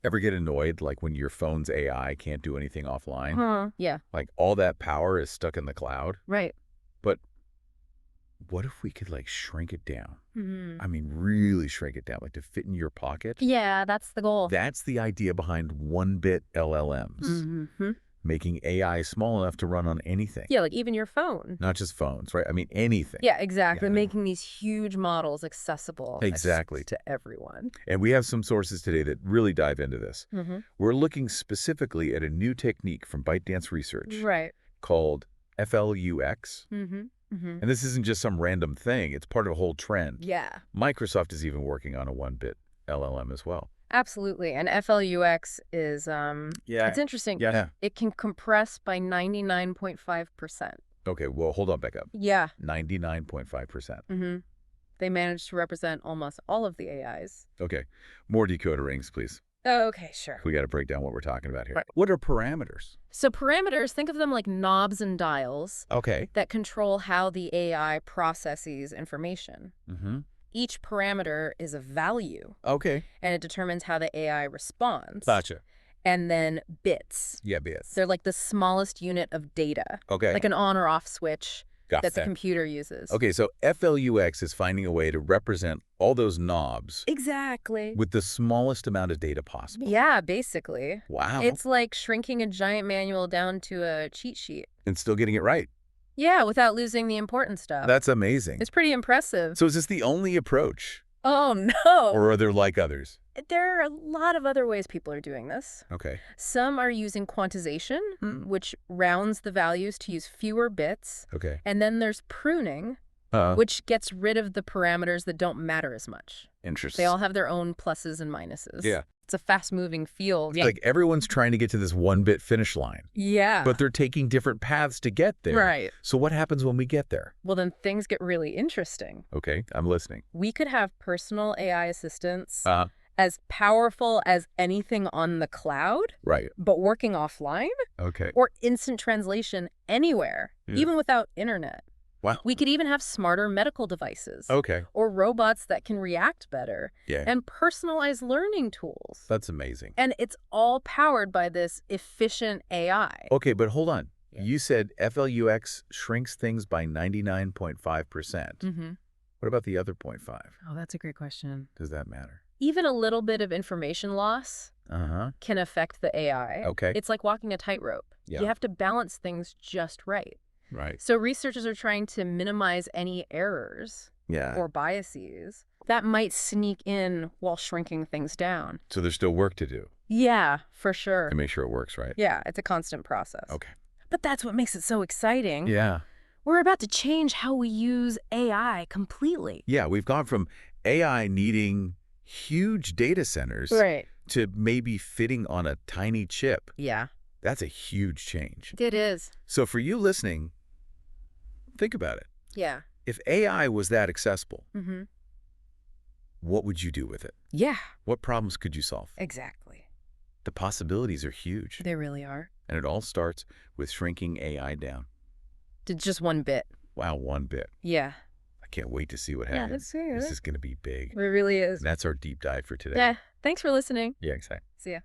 Ever get annoyed like when your phone's AI can't do anything offline? Yeah. Like all that power is stuck in the cloud? Right. But what if we could like shrink it down? Hmm. I mean, really shrink it down, like to fit in your pocket? Yeah, that's the goal. That's the idea behind one-bit LLMs, Mm-hmm. making AI small enough to run on anything. Yeah, like even your phone. Not just phones, right? I mean, anything. Yeah, exactly. Yeah. Making these huge models accessible Exactly. to everyone. And we have some sources today that really dive into this. Mm-hmm. We're looking specifically at a new technique from ByteDance Research Right. called FLUX. Mm-hmm. Mm-hmm. And this isn't just some random thing. It's part of a whole trend. Yeah. Microsoft is even working on a one-bit LLM as well. Absolutely. And FLUX is it's interesting. Yeah. It can compress by 99.5%. Okay, well, hold on, back up. Yeah. 99.5%. Mm-hmm. They managed to represent almost all of the AIs. Okay, more decoder rings, please. Oh, okay, sure. We got to break down what we're talking about here. Right. What are parameters? So parameters, think of them like knobs and dials Okay. that control how the AI processes information. Mm-hmm. Each parameter is a value, Okay. and it determines how the AI responds. Gotcha. And then bits. Yeah, bits. They're like the smallest unit of data, Okay. like an on or off switch Got that the that. computer uses. Okay, so FLUX is finding a way to represent all those knobs Exactly. with the smallest amount of data possible. Yeah, basically. Wow. It's like shrinking a giant manual down to a cheat sheet. And still getting it right. Yeah, without losing the important stuff. That's amazing. It's pretty impressive. So is this the only approach? Oh, no. Or are there like others? There are a lot of other ways people are doing this. Okay. Some are using quantization, which rounds the values to use fewer bits. Okay. And then there's pruning, which gets rid of the parameters that don't matter as much. Interesting. They all have their own pluses and minuses. Yeah. It's a fast-moving field. It's like everyone's trying to get to this one-bit finish line. Yeah. But they're taking different paths to get there. Right. So what happens when we get there? Well, then things get really interesting. Okay, I'm listening. We could have personal AI assistants as powerful as anything on the cloud, Right. but working offline, Okay. or instant translation anywhere, even without internet. Wow. We could even have smarter medical devices. Okay. Or robots that can react better. Yeah. And personalized learning tools. That's amazing. And it's all powered by this efficient AI. Okay, but hold on. Yeah. You said FLUX shrinks things by 99.5%. Mm-hmm. What about the other 0.5? Oh, that's a great question. Does that matter? Even a little bit of information loss can affect the AI. Okay. It's like walking a tightrope. Yeah. You have to balance things just right. Right. So researchers are trying to minimize any errors Yeah. or biases that might sneak in while shrinking things down. So there's still work to do Yeah, for sure. to make sure it works, right? Yeah, it's a constant process. Okay. But that's what makes it so exciting. Yeah. We're about to change how we use AI completely. Yeah, we've gone from AI needing huge data centers Right. to maybe fitting on a tiny chip. Yeah. That's a huge change. It is. So for you listening, think about it. Yeah. If AI was that accessible, Mm-hmm. what would you do with it? Yeah, What problems could you solve? exactly. The possibilities are huge. They really are. And it all starts with shrinking AI down. To just one bit. Wow, one bit. Yeah. I can't wait to see what Yeah, happens. let's see it. This is going to be big. It really is. And that's our deep dive for today. Yeah. Thanks for listening. Yeah, exactly. See ya.